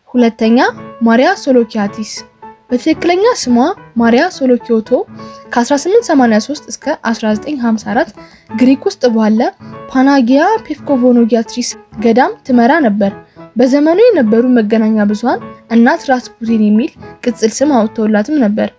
ሁለተኛ ማሪያ ሶሎኪያቲስ በትክክለኛ ስሟ ማሪያ ሶሎኪዮቶ ከ1883 እስከ 1954 ግሪክ ውስጥ ባለ ፓናጊያ ፔፍኮቮኖጊያትሪስ ገዳም ትመራ ነበር። በዘመኑ የነበሩ መገናኛ ብዙሃን እናት ራስፑቲን የሚል ቅጽል ስም አውጥተውላትም ነበር።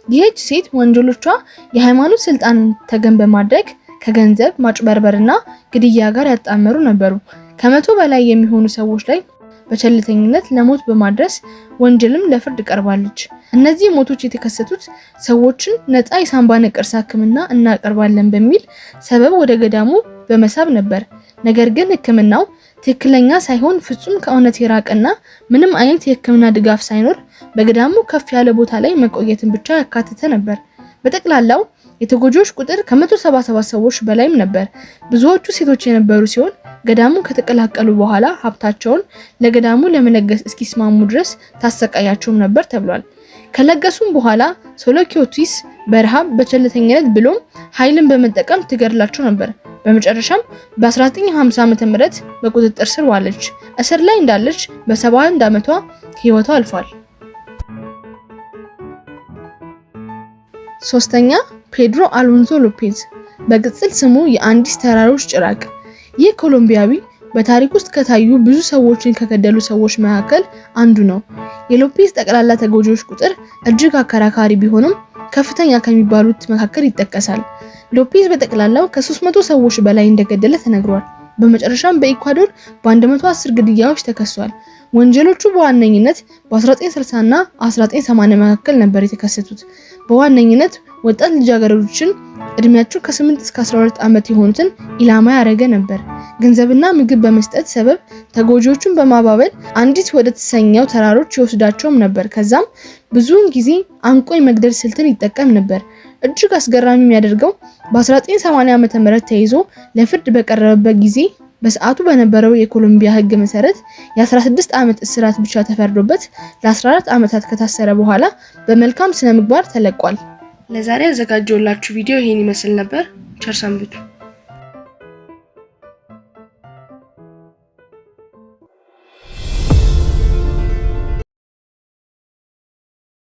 ይህች ሴት ወንጀሎቿ የሃይማኖት ስልጣን ተገን በማድረግ ከገንዘብ ማጭበርበርና ግድያ ጋር ያጣመሩ ነበሩ። ከመቶ በላይ የሚሆኑ ሰዎች ላይ በቸልተኝነት ለሞት በማድረስ ወንጀልም ለፍርድ ቀርባለች። እነዚህ ሞቶች የተከሰቱት ሰዎችን ነፃ የሳምባ ነቀርሳ ሕክምና እናቀርባለን በሚል ሰበብ ወደ ገዳሙ በመሳብ ነበር። ነገር ግን ሕክምናው ትክክለኛ ሳይሆን ፍጹም ከእውነት የራቀና ምንም አይነት የሕክምና ድጋፍ ሳይኖር በገዳሙ ከፍ ያለ ቦታ ላይ መቆየትን ብቻ ያካተተ ነበር። በጠቅላላው የተጎጂዎች ቁጥር ከ177 ሰዎች በላይም ነበር። ብዙዎቹ ሴቶች የነበሩ ሲሆን ገዳሙ ከተቀላቀሉ በኋላ ሀብታቸውን ለገዳሙ ለመለገስ እስኪስማሙ ድረስ ታሰቃያቸውም ነበር ተብሏል። ከለገሱም በኋላ ሶሎኪዮቲስ በረሃብ በቸልተኝነት ብሎም ኃይልን በመጠቀም ትገድላቸው ነበር። በመጨረሻም በ1950 ዓ.ም በቁጥጥር ስር ዋለች። እስር ላይ እንዳለች በ71 ዓመቷ ህይወቷ አልፏል። ሶስተኛ ፔድሮ አሎንዞ ሎፔዝ በቅጽል ስሙ የአንዲስ ተራሮች ጭራቅ። ይህ ኮሎምቢያዊ በታሪክ ውስጥ ከታዩ ብዙ ሰዎችን ከገደሉ ሰዎች መካከል አንዱ ነው። የሎፔዝ ጠቅላላ ተጎጂዎች ቁጥር እጅግ አከራካሪ ቢሆንም ከፍተኛ ከሚባሉት መካከል ይጠቀሳል። ሎፔዝ በጠቅላላው ከ300 ሰዎች በላይ እንደገደለ ተነግሯል። በመጨረሻም በኢኳዶር በ110 ግድያዎች ተከሷል። ወንጀሎቹ በዋነኝነት በ1960 እና 1980 መካከል ነበር የተከሰቱት። በዋነኝነት ወጣት ልጃገረዶችን እድሜያቸው ከ8 እስከ 12 ዓመት የሆኑትን ኢላማ ያደረገ ነበር። ገንዘብና ምግብ በመስጠት ሰበብ ተጎጂዎቹን በማባበል አንዲት ወደ ተሰኘው ተራሮች ይወስዳቸውም ነበር። ከዛም ብዙውን ጊዜ አንቆ የመግደል ስልትን ይጠቀም ነበር። እጅግ አስገራሚ የሚያደርገው በ1980 ዓ.ም ተይዞ ለፍርድ በቀረበበት ጊዜ በሰዓቱ በነበረው የኮሎምቢያ ሕግ መሰረት የ16 ዓመት እስራት ብቻ ተፈርዶበት ለ14 ዓመታት ከታሰረ በኋላ በመልካም ስነ ምግባር ተለቋል። ለዛሬ ያዘጋጀሁላችሁ ቪዲዮ ይሄን ይመስል ነበር። ቸር ሰንብቱ።